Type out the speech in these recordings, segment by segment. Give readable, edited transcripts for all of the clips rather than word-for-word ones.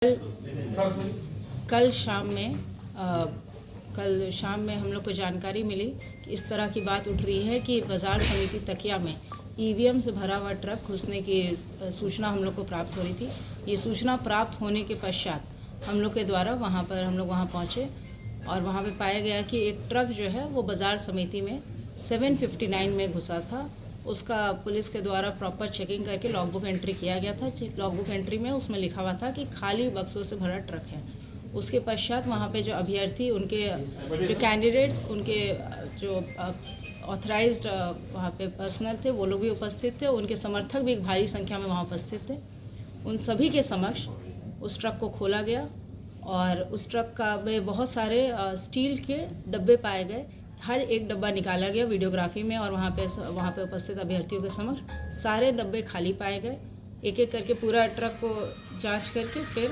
कल शाम में हम लोग को जानकारी मिली कि इस तरह की बात उठ रही है कि बाज़ार समिति तकिया में ईवीएम से भरा हुआ ट्रक घुसने की सूचना हम लोग को प्राप्त हो रही थी। ये सूचना प्राप्त होने के पश्चात हम लोग के द्वारा हम लोग वहाँ पहुँचे और वहाँ पे पाया गया कि एक ट्रक जो है वो बाज़ार समिति में 759 में घुसा था। उसका पुलिस के द्वारा प्रॉपर चेकिंग करके लॉगबुक एंट्री किया गया था। लॉगबुक एंट्री में उसमें लिखा हुआ था कि खाली बक्सों से भरा ट्रक है। उसके पश्चात वहाँ पे जो अभ्यर्थी, उनके जो कैंडिडेट्स, उनके जो ऑथराइज्ड वहाँ पे पर्सनल थे, वो लोग भी उपस्थित थे। उनके समर्थक भी एक भारी संख्या में वहाँ उपस्थित थे। उन सभी के समक्ष उस ट्रक को खोला गया और उस ट्रक का में बहुत सारे स्टील के डब्बे पाए गए। हर एक डब्बा निकाला गया वीडियोग्राफी में और वहाँ पे उपस्थित अभ्यर्थियों के समक्ष सारे डब्बे खाली पाए गए। एक एक करके पूरा ट्रक को जांच करके फिर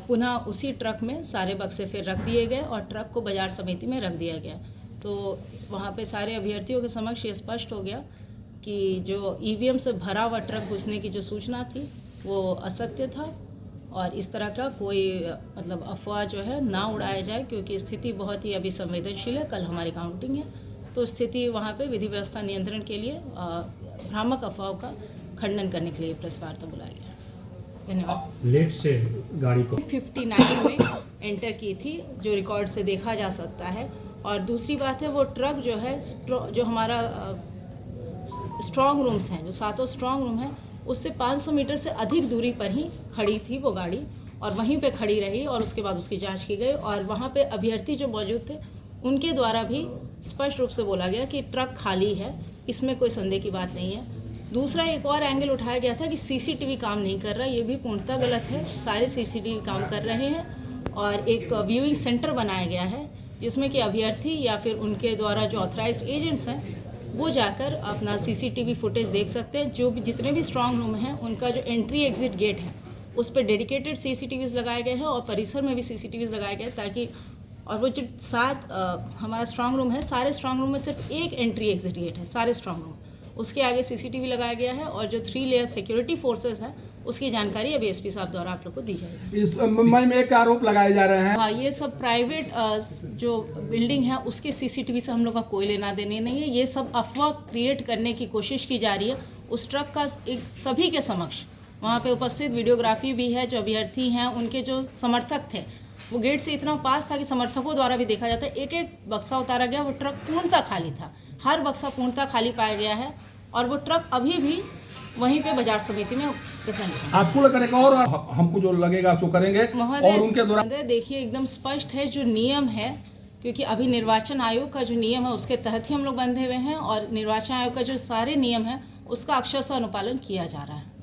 पुनः उसी ट्रक में सारे बक्से फिर रख दिए गए और ट्रक को बाजार समिति में रख दिया गया। तो वहाँ पे सारे अभ्यर्थियों के समक्ष ये स्पष्ट हो गया कि जो ईवीएम से भरा हुआ ट्रक घुसने की जो सूचना थी वो असत्य था और इस तरह का कोई अफवाह जो है ना उड़ाया जाए, क्योंकि स्थिति बहुत ही अभी संवेदनशील है। कल हमारी काउंटिंग है, तो स्थिति वहाँ पे विधि व्यवस्था नियंत्रण के लिए भ्रामक अफवाहों का खंडन करने के लिए प्रेस वार्ता बुलाया गया। धन्यवाद। लेट से गाड़ी को 59 में एंटर की थी, जो रिकॉर्ड से देखा जा सकता है। और दूसरी बात है, वो ट्रक जो है जो हमारा स्ट्रॉन्ग रूम्स हैं, जो 7 स्ट्रॉन्ग रूम हैं, उससे 500 मीटर से अधिक दूरी पर ही खड़ी थी वो गाड़ी और वहीं पे खड़ी रही और उसके बाद उसकी जांच की गई। और वहाँ पे अभ्यर्थी जो मौजूद थे उनके द्वारा भी स्पष्ट रूप से बोला गया कि ट्रक खाली है, इसमें कोई संदेह की बात नहीं है। दूसरा एक और एंगल उठाया गया था कि सीसीटीवी काम नहीं कर रहा, ये भी पूर्णतः गलत है। सारे सीसीटीवी काम कर रहे हैं और एक व्यूइंग सेंटर बनाया गया है जिसमें कि अभ्यर्थी या फिर उनके द्वारा जो ऑथराइज्ड एजेंट्स हैं वो जाकर अपना सीसीटीवी फुटेज देख सकते हैं। जो भी जितने भी स्ट्रॉन्ग रूम हैं उनका जो एंट्री एग्जिट गेट है उस पर डेडिकेटेड सीसीटीवीज लगाए गए हैं और परिसर में भी सीसीटीवीज लगाए गए ताकि, और वो जो 7 हमारा स्ट्रॉन्ग रूम है, सारे स्ट्रॉन्ग रूम में सिर्फ एक एंट्री एग्जिट गेट है, सारे स्ट्रॉन्ग रूम, उसके आगे सीसीटीवी लगाया गया है। और जो 3 लेयर सिक्योरिटी फोर्सेस है उसकी जानकारी अभी एसपी साहब द्वारा आप लोग को दी जाएगी। इस मुंबई में एक आरोप लगाए जा रहे हैं। हाँ, ये सब प्राइवेट जो बिल्डिंग है उसके सीसीटीवी से हम लोग का कोई लेना देने नहीं है। ये सब अफवाह क्रिएट करने की कोशिश की जा रही है। उस ट्रक का एक सभी के समक्ष वहाँ पे उपस्थित वीडियोग्राफी भी है। जो अभ्यर्थी हैं उनके जो समर्थक थे वो गेट से इतना पास था कि समर्थकों द्वारा भी देखा जाता है। एक एक बक्सा उतारा गया, वो ट्रक पूर्णतः खाली था, हर बक्सा पूर्णतः खाली पाया गया है और वो ट्रक अभी भी वहीं पे बाजार समिति में प्रेजेंट है। आपको लगेगा और हमको जो लगेगा सो करेंगे। और उनके द्वारा देखिए एकदम स्पष्ट है जो नियम है, क्योंकि अभी निर्वाचन आयोग का जो नियम है उसके तहत ही हम लोग बंधे हुए हैं और निर्वाचन आयोग का जो सारे नियम है उसका अक्षरशः अनुपालन किया जा रहा है।